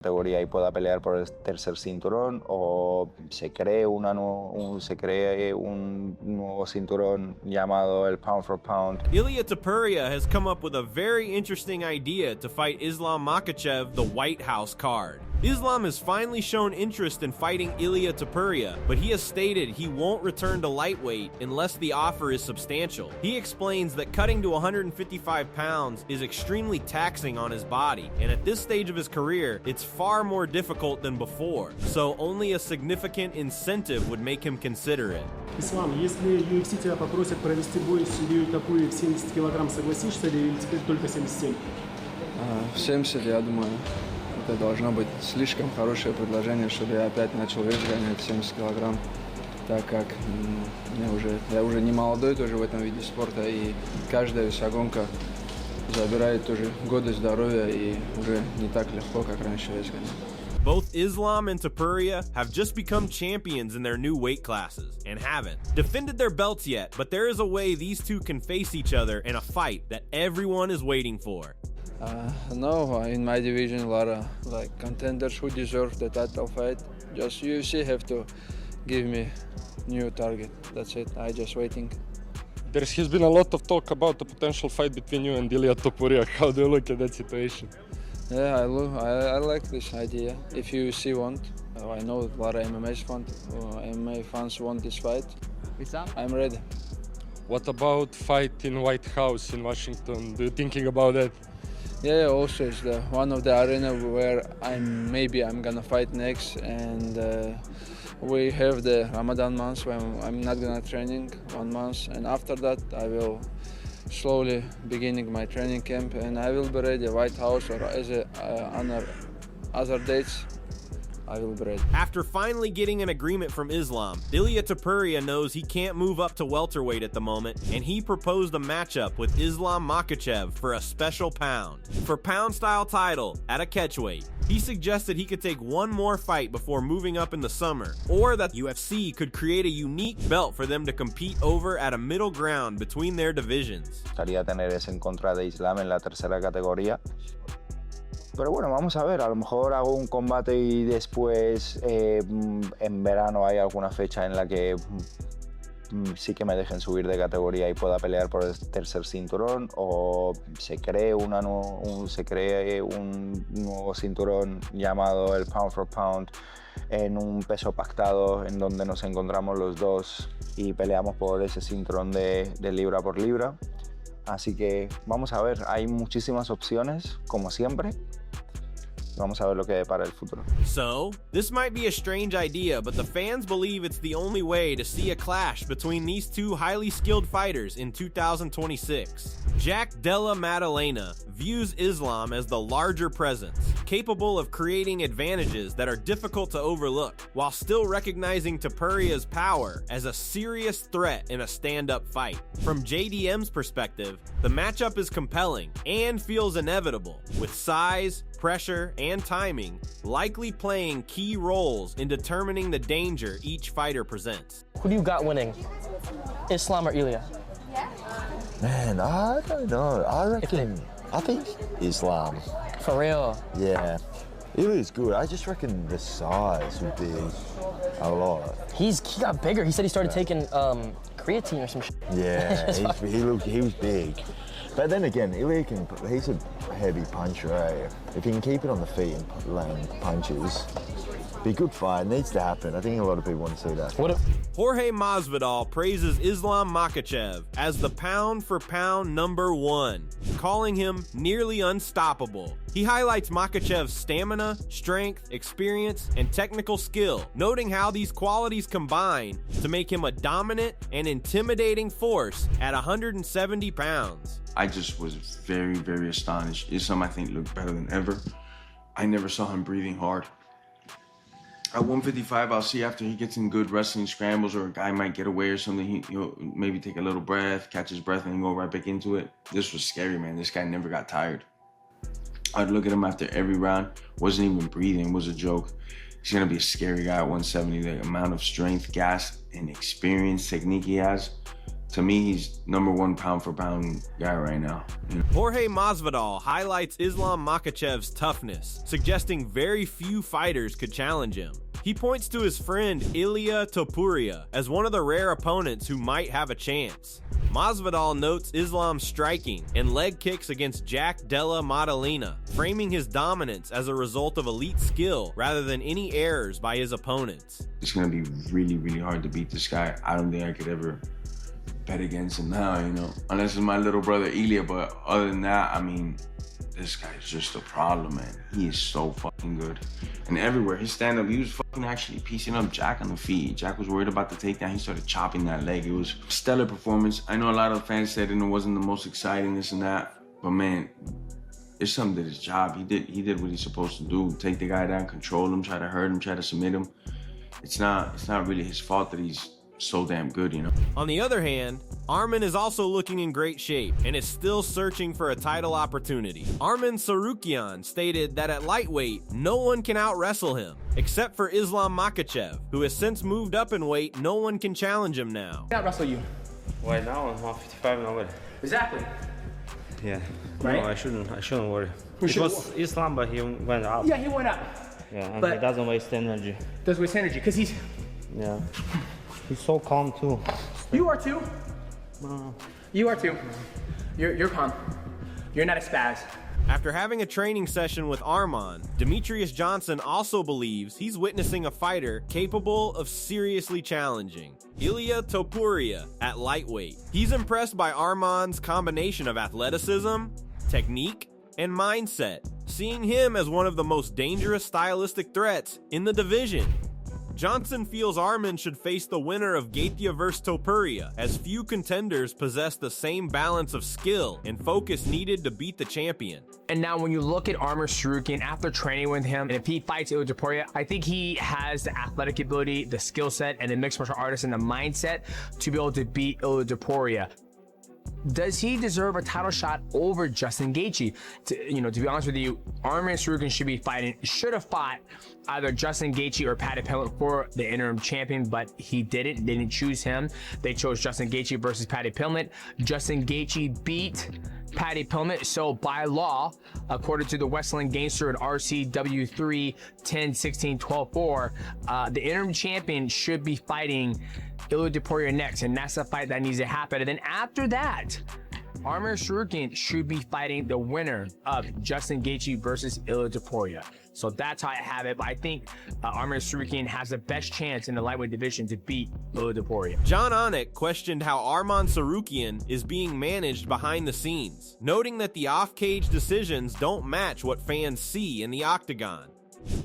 categoría y pueda pelear por el tercer cinturón, o se cree un nuevo cinturón llamado el pound for pound. Ilia Topuria has come up with a very interesting idea to fight Islam Makhachev the White House card. Islam has finally shown interest in fighting Ilia Topuria, but he has stated he won't return to lightweight unless the offer is substantial. He explains that cutting to 155 pounds is extremely taxing on his body, and at this stage of his career, it's far more difficult than before, so only a significant incentive would make him consider it. Ислам, если UFC тебя попросят провести бой с Илией Топурией в 70 килограмм, согласишься ли или теперь только 77? 70, я думаю. Это должно быть слишком хорошее предложение, чтобы я опять начал вес гонять 70 килограмм, так как я уже не молодой тоже в этом виде спорта, и каждая весогонка забирает тоже годы здоровья, и уже не так легко, как раньше вес гонять. Both Islam and Topuria have just become champions in their new weight classes and haven't defended their belts yet, but there is a way these two can face each other in a fight that everyone is waiting for. No, in my division, a lot of contenders who deserve the title fight. Just UFC have to give me new target. That's it. I just waiting. There has been a lot of talk about the potential fight between you and Ilia Topuria. How do you look at that situation? Yeah, I like this idea. If UFC want, I know a lot of MMA fans want this fight. I'm ready. What about fight in White House in Washington? Do you thinking about that? Yeah, also it's one of the arena where I'm gonna fight next, and we have the Ramadan month where I'm not gonna training 1 month, and after that I will slowly beginning my training camp, and I will be ready White House or as other dates. I will be ready. After finally getting an agreement from Islam, Ilia Topuria knows he can't move up to welterweight at the moment, and he proposed a matchup with Islam Makhachev for a special pound. For pound-style title at a catchweight, he suggested he could take one more fight before moving up in the summer, or that UFC could create a unique belt for them to compete over at a middle ground between their divisions. Gustaría tener ese en contra de Islam en la tercera categoría. Pero bueno, vamos a ver, a lo mejor hago un combate y después en verano hay alguna fecha en la que sí que me dejen subir de categoría y pueda pelear por el tercer cinturón, o se cree un nuevo cinturón llamado el pound for pound en un peso pactado en donde nos encontramos los dos y peleamos por ese cinturón de libra por libra. Así que vamos a ver, hay muchísimas opciones, como siempre. Vamos a ver lo que depara el futuro. So, this might be a strange idea, but the fans believe it's the only way to see a clash between these two highly skilled fighters in 2026. Jack Della Maddalena views Islam as the larger presence, capable of creating advantages that are difficult to overlook, while still recognizing Topuria's power as a serious threat in a stand-up fight. From JDM's perspective, the matchup is compelling and feels inevitable, with size, pressure, and timing likely playing key roles in determining the danger each fighter presents. Who do you got winning, Islam or Ilia? Man, I don't know. I think Islam. For real? Yeah. Ilia's good. I just reckon the size would be a lot. He got bigger. He said he started taking creatine or some shit. Yeah, he was big. But then again, Ilia he's a heavy puncher, eh? If he can keep it on the feet and land punches, be a good fight. It needs to happen. I think a lot of people want to see that. Jorge Masvidal praises Islam Makhachev as the pound-for-pound #1, calling him nearly unstoppable. He highlights Makhachev's stamina, strength, experience, and technical skill, noting how these qualities combine to make him a dominant and intimidating force at 170 pounds. I just was very, very astonished. Islam, I think, looked better than ever. I never saw him breathing hard. At 155, I'll see after he gets in good wrestling scrambles, or a guy might get away or something, he'll maybe take a little breath, catch his breath, and go right back into it. This was scary, man. This guy never got tired. I'd look at him after every round, wasn't even breathing, was a joke. He's gonna be a scary guy at 170. The amount of strength, gas, and experience, technique he has, To me, he's #1 pound for pound guy right now. Jorge Masvidal highlights Islam Makhachev's toughness, suggesting very few fighters could challenge him. He points to his friend Ilia Topuria as one of the rare opponents who might have a chance. Masvidal notes Islam's striking and leg kicks against Jack Della Maddalena, framing his dominance as a result of elite skill rather than any errors by his opponents. It's gonna be really, really hard to beat this guy. I don't think I could ever bet against him now, you know, unless it's my little brother Ilia, but other than that, I mean, this guy's just a problem, man. He is so fucking good. And everywhere, his stand-up, he was fucking actually piecing up Jack on the feet. Jack was worried about the takedown. He started chopping that leg. It was a stellar performance. I know a lot of fans said it wasn't the most exciting, this and that, but man, it's something that his job. He did what he's supposed to do. Take the guy down, control him, try to hurt him, try to submit him. It's not really his fault that he's so damn good, you know. On the other hand, Arman is also looking in great shape and is still searching for a title opportunity. Arman Tsarukyan stated that at lightweight, no one can out-wrestle him, except for Islam Makhachev, who has since moved up in weight. No one can challenge him now. Out-wrestle you? Right now, I'm 155 nobody. Exactly. Yeah. Right? No, I shouldn't worry. It was Islam, but he went up. Yeah, he went up. Yeah, and but he doesn't waste energy. Doesn't waste energy, because he's... Yeah. He's so calm too. You are too. You are too. You're calm. You're not a spaz. After having a training session with Arman, Demetrius Johnson also believes he's witnessing a fighter capable of seriously challenging Ilia Topuria at lightweight. He's impressed by Arman's combination of athleticism, technique, and mindset, seeing him as one of the most dangerous stylistic threats in the division. Johnson feels Arman should face the winner of Gaethje vs. Topuria, as few contenders possess the same balance of skill and focus needed to beat the champion. And now when you look at Arman Tsarukyan after training with him, and if he fights Ilia Topuria, I think he has the athletic ability, the skill set, and the mixed martial artist and the mindset to be able to beat Ilia Topuria. Does he deserve a title shot over Justin Gaethje? To be honest with you, Arman Tsarukyan should have fought either Justin Gaethje or Paddy Pimblett for the interim champion, but he didn't. They didn't choose him. They chose Justin Gaethje versus Paddy Pimblett. Justin Gaethje beat Paddy Pimblett, so by law, according to the Westland Gamester at RCW 3-10-16-12-4, the interim champion should be fighting Ilia Topuria next, and that's the fight that needs to happen. And then after that, Arman Tsarukyan should be fighting the winner of Justin Gaethje versus Ilia Topuria. So that's how I have it. But I think Arman Tsarukyan has the best chance in the lightweight division to beat Ilia Topuria. John Anik questioned how Arman Tsarukyan is being managed behind the scenes, noting that the off-cage decisions don't match what fans see in the octagon.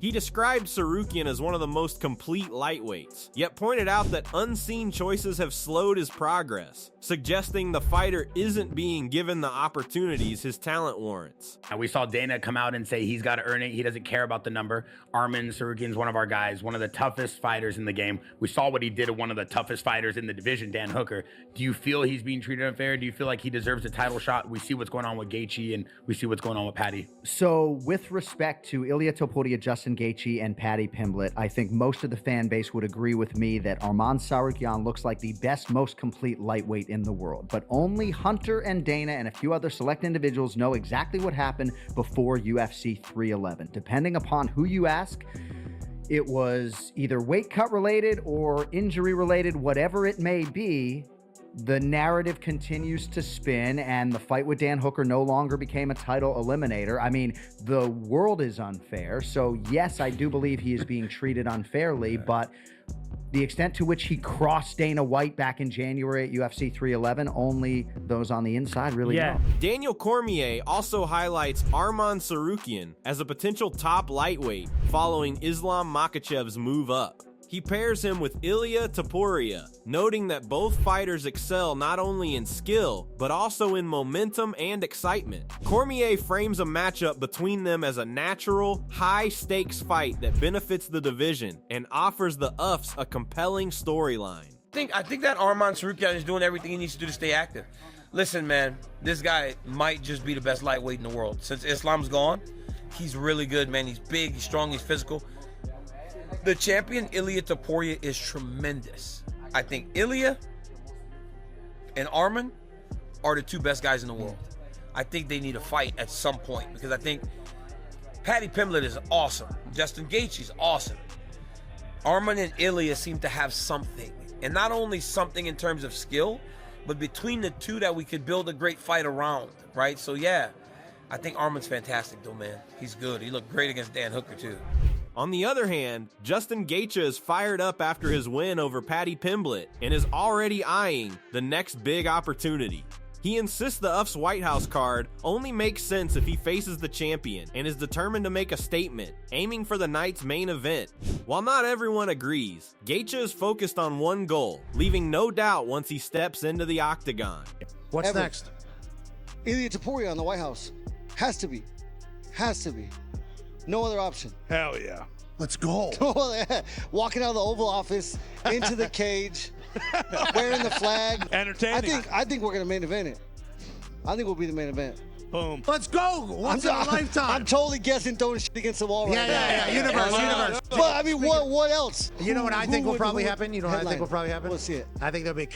He described Tsarukyan as one of the most complete lightweights, yet pointed out that unseen choices have slowed his progress, suggesting the fighter isn't being given the opportunities his talent warrants. And we saw Dana come out and say he's got to earn it. He doesn't care about the number. Arman Tsarukyan's one of our guys, one of the toughest fighters in the game. We saw what he did to one of the toughest fighters in the division, Dan Hooker. Do you feel he's being treated unfair? Do you feel like he deserves a title shot? We see what's going on with Gaethje, and we see what's going on with Paddy. So with respect to Ilia Topuria, Justin Gaethje, and Paddy Pimblett, I think most of the fan base would agree with me that Arman Tsarukyan looks like the best, most complete lightweight in the world. But only Hunter and Dana and a few other select individuals know exactly what happened before UFC 311. Depending upon who you ask, it was either weight cut related or injury related, whatever it may be. The narrative continues to spin, and the fight with Dan Hooker no longer became a title eliminator. I mean, the world is unfair. So yes, I do believe he is being treated unfairly, but the extent to which he crossed Dana White back in January at UFC 311, only those on the inside really know. Daniel Cormier also highlights Arman Tsarukyan as a potential top lightweight following Islam Makhachev's move up. He pairs him with Ilia Topuria, noting that both fighters excel not only in skill, but also in momentum and excitement. Cormier frames a matchup between them as a natural, high-stakes fight that benefits the division and offers the UFs a compelling storyline. I think that Arman Tsarukyan is doing everything he needs to do to stay active. Listen, man, this guy might just be the best lightweight in the world. Since Islam's gone, he's really good, man. He's big, he's strong, he's physical. The champion, Ilia Topuria, is tremendous. I think Ilia and Arman are the two best guys in the world. I think they need a fight at some point because I think Paddy Pimblett is awesome. Justin Gaethje's awesome. Arman and Ilia seem to have something, and not only something in terms of skill, but between the two that we could build a great fight around, right? So yeah, I think Arman's fantastic though, man. He's good. He looked great against Dan Hooker too. On the other hand, Justin Gaethje is fired up after his win over Paddy Pimblett and is already eyeing the next big opportunity. He insists the UF's White House card only makes sense if he faces the champion and is determined to make a statement, aiming for the night's main event. While not everyone agrees, Gaethje is focused on one goal, leaving no doubt once he steps into the octagon. What's next? Ilia Topuria on the White House. Has to be. No other option. Hell yeah. Let's go. Walking out of the Oval Office into the cage, wearing the flag. Entertaining. I think we're gonna main event it. I think we'll be the main event. Boom. Let's go. Once in a lifetime. I'm totally guessing throwing shit against the wall right now. Yeah. Universe. But I mean, what else? You know what I think will probably happen? You know what I think will probably happen? Let's see it. I think there'll be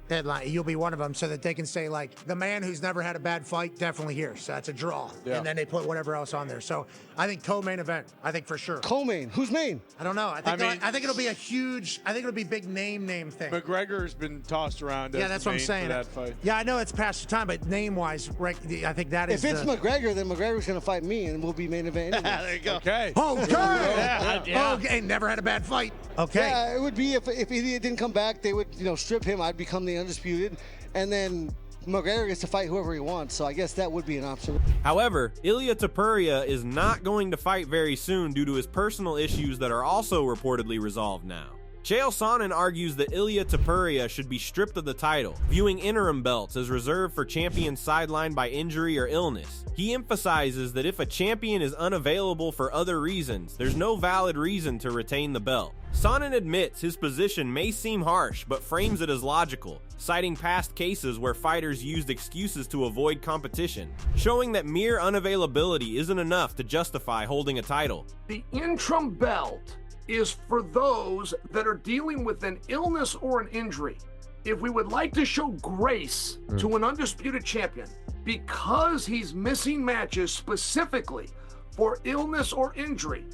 headline. You'll be one of them so that they can say, like, the man who's never had a bad fight, definitely here. So that's a draw. Yeah. And then they put whatever else on there. So I think co-main event. I think for sure. Co-main? Who's main? I don't know. I think it'll be a huge, I think it'll be big name thing. McGregor's been tossed around. Yeah, that's what I'm saying. For that fight. Yeah, I know it's past the time, but name-wise, right, I think that is. If it's McGregor, then McGregor's going to fight me and we'll be main event anyway. There you go. Okay. Yeah. Okay, never had a bad fight. Okay. Yeah, it would be if Ilia didn't come back, they would, strip him. I'd become the undisputed. And then McGregor gets to fight whoever he wants, so I guess that would be an option. However, Ilia Topuria is not going to fight very soon due to his personal issues that are also reportedly resolved now. Chael Sonnen argues that Ilia Topuria should be stripped of the title, viewing interim belts as reserved for champions sidelined by injury or illness. He emphasizes that if a champion is unavailable for other reasons, there's no valid reason to retain the belt. Sonnen admits his position may seem harsh, but frames it as logical, citing past cases where fighters used excuses to avoid competition, showing that mere unavailability isn't enough to justify holding a title. The interim belt is for those that are dealing with an illness or an injury. If we would like to show grace to an undisputed champion because he's missing matches specifically for illness or injury,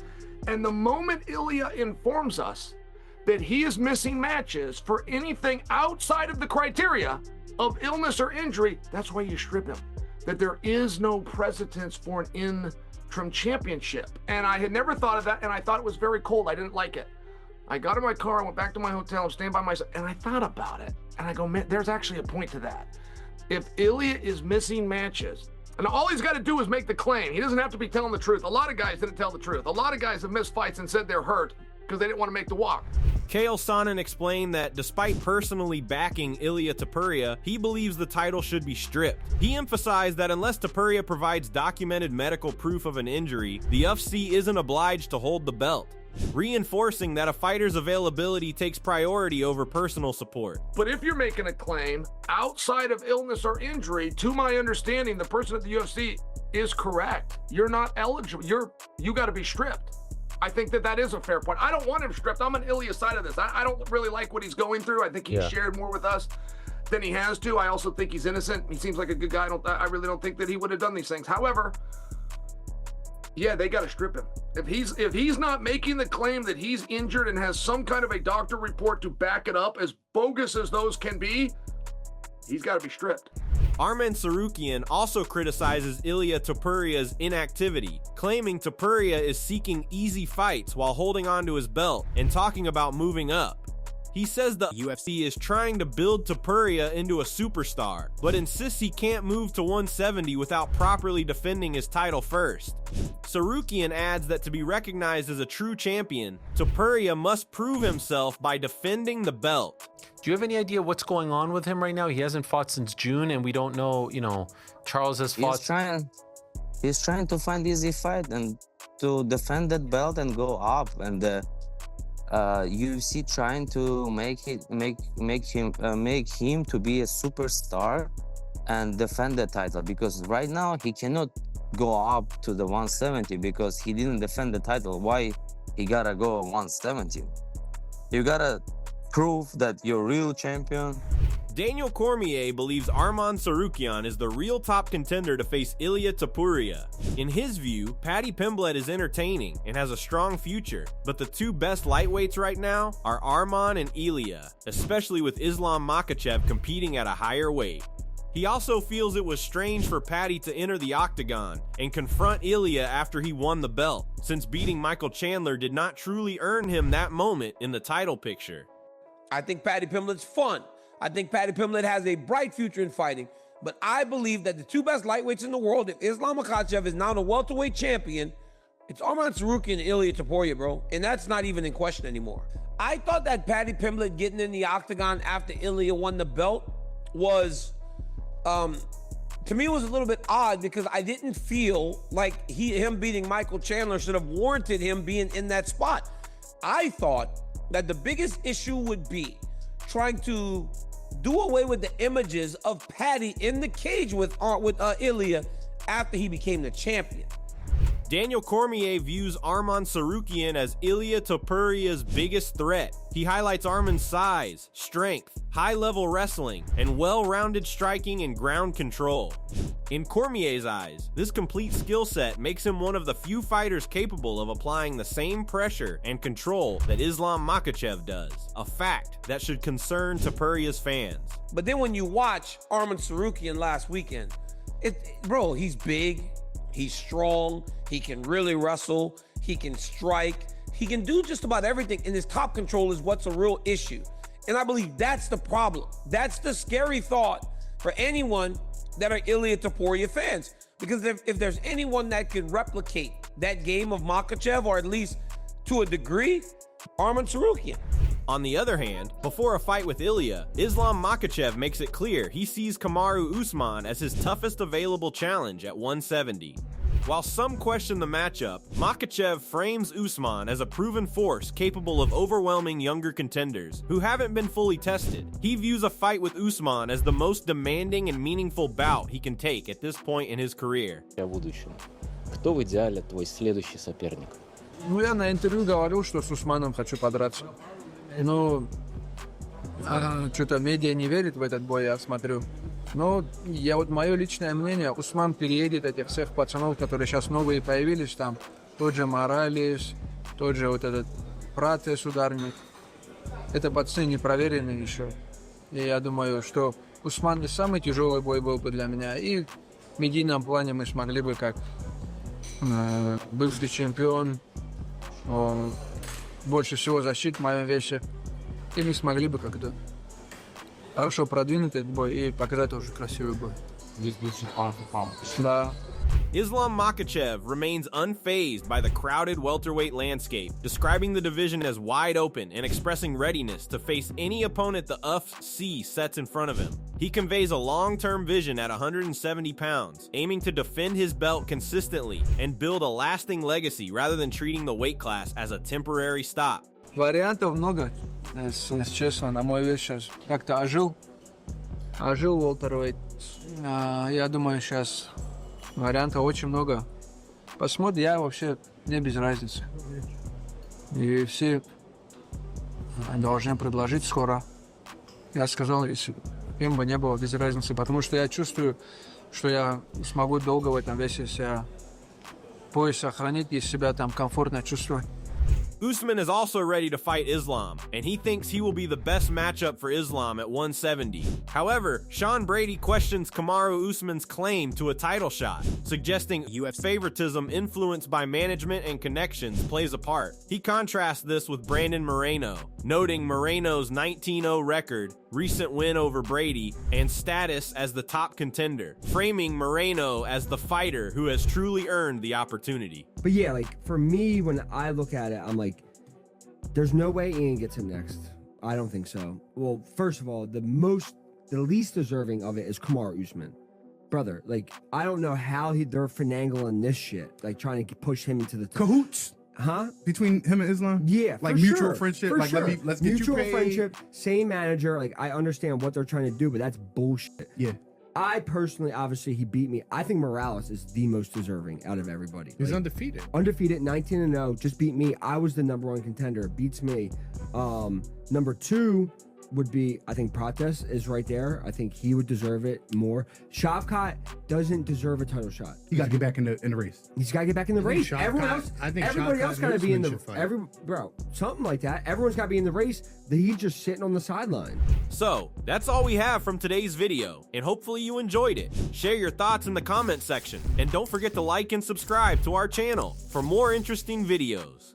and the moment Ilia informs us that he is missing matches for anything outside of the criteria of illness or injury, that's why you strip him. That there is no precedence for an interim championship. And I had never thought of that, and I thought it was very cold. I didn't like it. I got in my car, I went back to my hotel, I'm staying by myself, and I thought about it. And I go, man, there's actually a point to that. If Ilia is missing matches, and all he's got to do is make the claim. He doesn't have to be telling the truth. A lot of guys didn't tell the truth. A lot of guys have missed fights and said they're hurt because they didn't want to make the walk. Chael Sonnen explained that despite personally backing Ilia Topuria, he believes the title should be stripped. He emphasized that unless Topuria provides documented medical proof of an injury, the UFC isn't obliged to hold the belt, reinforcing that a fighter's availability takes priority over personal support. But if you're making a claim outside of illness or injury, to my understanding, the person at the UFC is correct. You're not eligible. You got to be stripped. I think that is a fair point. I don't want him stripped. I'm on Ilia's side of this. I don't really like what he's going through. I think he's shared more with us than he has to. I also think he's innocent. He seems like a good guy. I really don't think that he would have done these things. However, yeah, they got to strip him. If he's not making the claim that he's injured and has some kind of a doctor report to back it up, as bogus as those can be, he's got to be stripped. Arman Tsarukyan also criticizes Ilia Topuria's inactivity, claiming Topuria is seeking easy fights while holding on to his belt and talking about moving up. He says the UFC is trying to build Topuria into a superstar, but insists he can't move to 170 without properly defending his title first. Tsarukyan adds that to be recognized as a true champion, Topuria must prove himself by defending the belt. Do you have any idea what's going on with him right now? He hasn't fought since June, and we don't know, Charles has fought. He's trying to find easy fight and to defend that belt and go up, and UFC trying to make him to be a superstar and defend the title, because right now he cannot go up to the 170 because he didn't defend the title. Why he gotta go 170? You gotta prove that you're real champion. Daniel Cormier believes Arman Tsarukyan is the real top contender to face Ilia Topuria. In his view, Paddy Pimblett is entertaining and has a strong future, but the two best lightweights right now are Arman and Ilia, especially with Islam Makhachev competing at a higher weight. He also feels it was strange for Paddy to enter the octagon and confront Ilia after he won the belt, since beating Michael Chandler did not truly earn him that moment in the title picture. I think Paddy Pimblett's fun. I think Paddy Pimblett has a bright future in fighting, but I believe that the two best lightweights in the world, if Islam Makhachev is now the welterweight champion, it's Arman Tsarukyan and Ilia Topuria, bro, and that's not even in question anymore. I thought that Paddy Pimblett getting in the octagon after Ilia won the belt was, to me, it was a little bit odd because I didn't feel like him beating Michael Chandler should have warranted him being in that spot. I thought that the biggest issue would be trying to do away with the images of Paddy in the cage with Ilia after he became the champion. Daniel Cormier views Arman Tsarukyan as Ilia Topuria's biggest threat. He highlights Arman's size, strength, high-level wrestling, and well-rounded striking and ground control. In Cormier's eyes, this complete skill set makes him one of the few fighters capable of applying the same pressure and control that Islam Makhachev does, a fact that should concern Topuria's fans. But then when you watch Arman Tsarukyan last weekend, bro, he's big, he's strong, he can really wrestle, he can strike, he can do just about everything, and his top control is what's a real issue. And I believe that's the problem. That's the scary thought for anyone that are Ilia Topuria fans. Because if there's anyone that can replicate that game of Makhachev, or at least to a degree, Arman Tsarukyan. On the other hand, before a fight with Ilia, Islam Makhachev makes it clear he sees Kamaru Usman as his toughest available challenge at 170. While some question the matchup, Makhachev frames Usman as a proven force capable of overwhelming younger contenders who haven't been fully tested. He views a fight with Usman as the most demanding and meaningful bout he can take at this point in his career. Кто в идеале твой следующий соперник? Ну, я на интервью говорил, что с Усманом хочу подраться. Ну, что-то медиа не верит в этот бой, я смотрю. Но мое личное мнение, Усман переедет этих всех пацанов, которые сейчас новые появились там. Тот же Моралес, тот же вот этот Пратес ударник. Это пацаны не проверенные еще. И я думаю, что Усман не самый тяжелый бой был бы для меня. И в медийном плане мы смогли бы, как бывший чемпион, больше всего защит в моем весе. И мы смогли бы как-то хорошо продвинуть этот бой и показать тоже красивый бой. Да. Islam Makhachev remains unfazed by the crowded welterweight landscape, describing the division as wide open and expressing readiness to face any opponent the UFC sets in front of him. He conveys a long-term vision at 170 pounds, aiming to defend his belt consistently and build a lasting legacy rather than treating the weight class as a temporary stop. Вариантов много, если честно, на мой вес сейчас как-то ожил Welterweight. Я думаю, сейчас вариантов очень много. Посмотрим, я вообще не без разницы. И все должны предложить скоро. Я сказал, если им бы не было без разницы, потому что я чувствую, что я смогу долго в этом весе себя пояс сохранить и себя там комфортно чувствовать. Usman is also ready to fight Islam, and he thinks he will be the best matchup for Islam at 170. However, Sean Brady questions Kamaru Usman's claim to a title shot, suggesting UFC favoritism influenced by management and connections plays a part. He contrasts this with Brandon Moreno, noting Moreno's 19-0 record, recent win over Brady, and status as the top contender, framing Moreno as the fighter who has truly earned the opportunity. But yeah, like, for me, when I look at it, I'm like, there's no way Ian gets him next. I don't think so. Well, first of all, the least deserving of it is Kamaru Usman. Brother, like, I don't know how they're finagling this shit, like, trying to push him into the cahoots. Huh? Between him and Islam? Yeah, like mutual friendship. Like, sure. let's get mutual you paid. friendship, same manager. Like, I understand what they're trying to do, but that's bullshit. Yeah. I personally, obviously, he beat me. I think Morales is the most deserving out of everybody. He's undefeated. Undefeated, 19-0, just beat me. I was the #1 contender. Beats me. Number 2, would be, I think Prates is right there. I think he would deserve it more. Shavkat doesn't deserve a title shot. He got to get back in the race. He's got to get back in the race. Everyone else, everybody else got to be in the something like that. Everyone's got to be in the race. He's just sitting on the sideline. So, that's all we have from today's video, and hopefully you enjoyed it. Share your thoughts in the comment section, and don't forget to like and subscribe to our channel for more interesting videos.